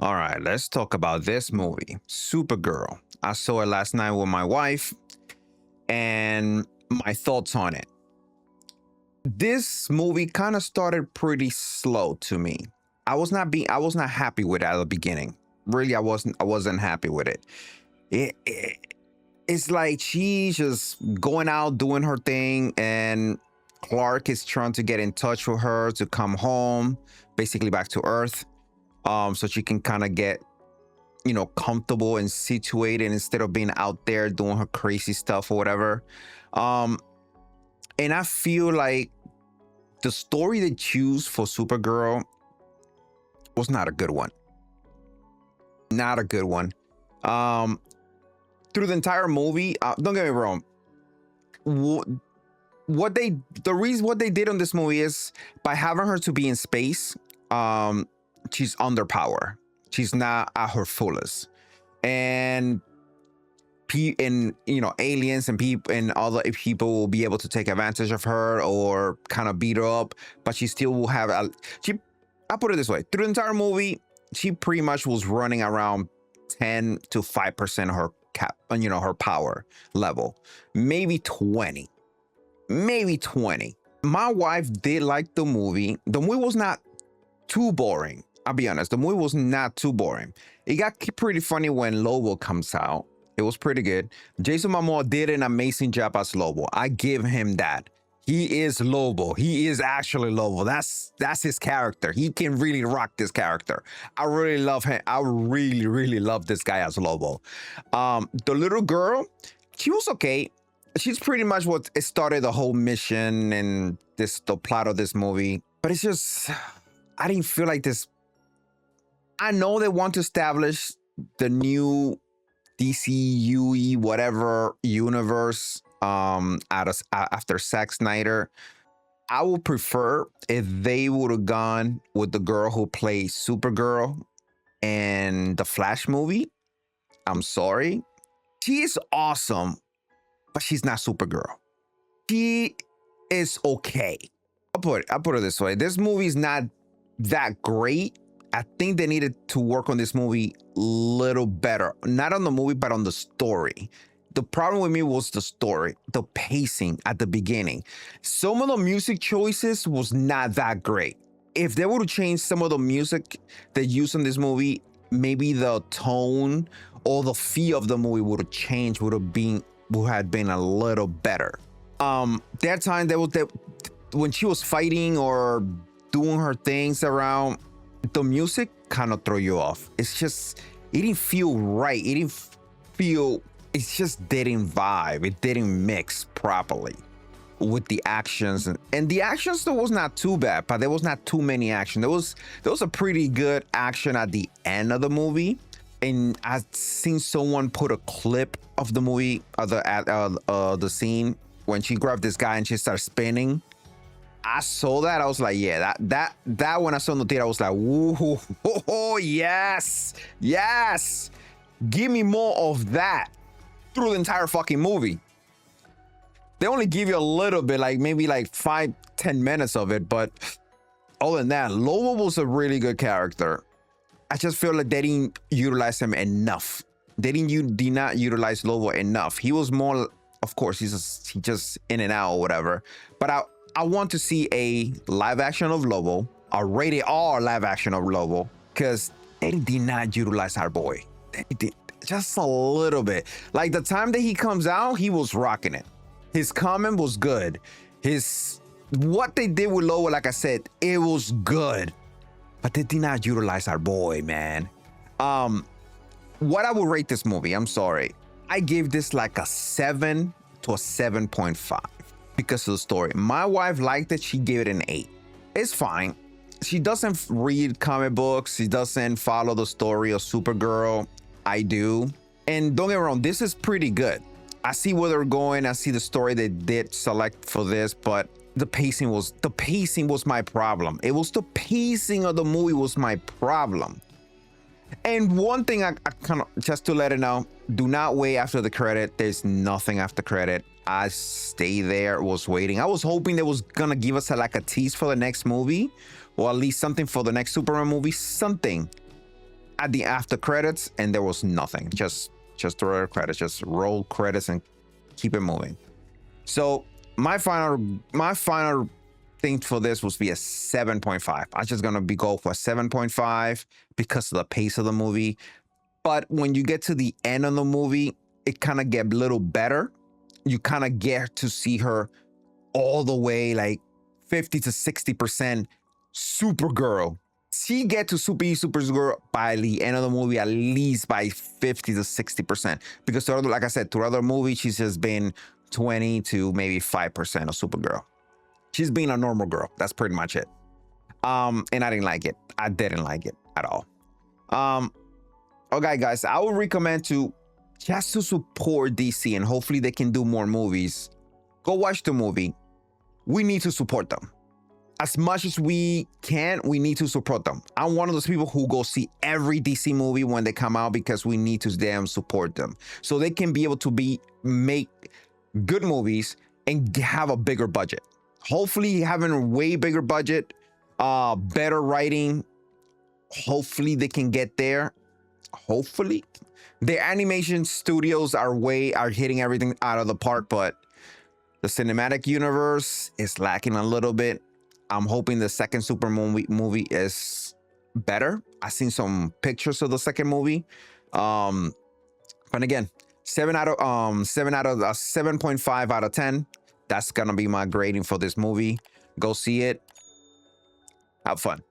All right, let's talk about this movie, Supergirl. I saw it last night with my wife and my thoughts on it. This movie kind of started pretty slow to me. I was not happy with it at the beginning. Really, I wasn't happy with it. It's like she's just going out doing her thing and Clark is trying to get in touch with her to come home, basically back to Earth. So she can kind of get comfortable and situated instead of being out there doing her crazy stuff or whatever. um and I feel like the story they choose for Supergirl was not a good one. Not a good one. um Through the entire movie, don't get me wrong, wh- what they the reason what they did on this movie is by having her to be in space. She's under power. She's not at her fullest, and aliens and people and other people will be able to take advantage of her or kind of beat her up, but she still will have she I put it this way: through the entire movie she pretty much was running around 10 to 5% of her her power level, maybe 20, maybe 20. My wife did like the movie. The movie was not too boring. I'll be honest. The movie was not too boring. It got pretty funny when Lobo comes out. It was pretty good. Jason Momoa did an amazing job as Lobo. I give him that. He is Lobo. He is actually Lobo. That's his character. He can really rock this character. I really love him. I really, really love this guy as Lobo. The little girl, she was okay. She's pretty much what started the whole mission and the plot of this movie. But it's just, I didn't feel like this. I know they want to establish the new DCUE whatever universe after Zack Snyder. I would prefer if they would have gone with the girl who plays Supergirl in the Flash movie. I'm sorry. She is awesome, but she's not Supergirl. She is okay. I'll put it this way. This movie is not that great. I think they needed to work on this movie a little better. Not on the movie, but on the story. The problem with me was the story, the pacing at the beginning. Some of the music choices was not that great. If they would have changed some of the music they used in this movie, maybe the tone or the feel of the movie would have changed, would have been a little better. That time when she was fighting or doing her things around, the music kind of throw you off. It's just, it didn't feel right. It just didn't vibe. It didn't mix properly with the actions. And the actions, there was not too bad, but there was not too many action. There was a pretty good action at the end of the movie. And I've seen someone put a clip of the movie, the scene when she grabbed this guy and she started spinning. I saw that. I was like, yeah, that when I saw the theater, I was like, woo, oh, yes, yes. Give me more of that through the entire fucking movie. They only give you a little bit, like maybe like 5-10 minutes of it. But other than that, Lobo was a really good character. I just feel like they didn't utilize him enough. Did not utilize Lobo enough. He was more, of course, he's just in and out or whatever. But I want to see a live action of Lobo, a rated R live action of Lobo, because they did not utilize our boy. They did just a little bit. Like the time that he comes out, he was rocking it. His comment was good. What they did with Lobo, like I said, it was good. But they did not utilize our boy, man. What I would rate this movie, I'm sorry, I gave this like a 7 to a 7.5. because of the story. My wife liked it. She gave it an 8. It's fine. She doesn't read comic books. She doesn't follow the story of Supergirl. I do. And don't get me wrong, this is pretty good. I see where they're going. I see the story they did select for this, but the pacing was my problem. It was the pacing of the movie was my problem. And one thing I kind of, just to let it know, do not wait after the credit. There's nothing after credit. I stay there, was waiting. I was hoping they was gonna give us like a tease for the next movie, or at least something for the next Superman movie, something. at the after credits, and there was nothing. Just the regular credits, just roll credits and keep it moving. So my final thing for this was be a 7.5. I'm just gonna go for a 7.5 because of the pace of the movie. But when you get to the end of the movie, it kind of get a little better. You kind of get to see her all the way, like 50 to 60% Supergirl. She get to Supergirl by the end of the movie, at least by 50 to 60%. Because like I said, throughout the movie, she's just been 20 to maybe 5% of Supergirl. She's being a normal girl. That's pretty much it. And I didn't like it. I didn't like it at all. Okay, guys, I would recommend just to support DC, and hopefully they can do more movies. Go watch the movie. We need to support them. As much as we can, we need to support them. I'm one of those people who go see every DC movie when they come out because we need to damn support them. So they can be able to make good movies and have a bigger budget. Hopefully having a way bigger budget, better writing. Hopefully they can get there. Hopefully. The animation studios are hitting everything out of the park, but the cinematic universe is lacking a little bit. I'm hoping the second Superman movie is better. I've seen some pictures of the second movie. But again, 7.5 out of 10. That's gonna be my grading for this movie. Go see it. Have fun.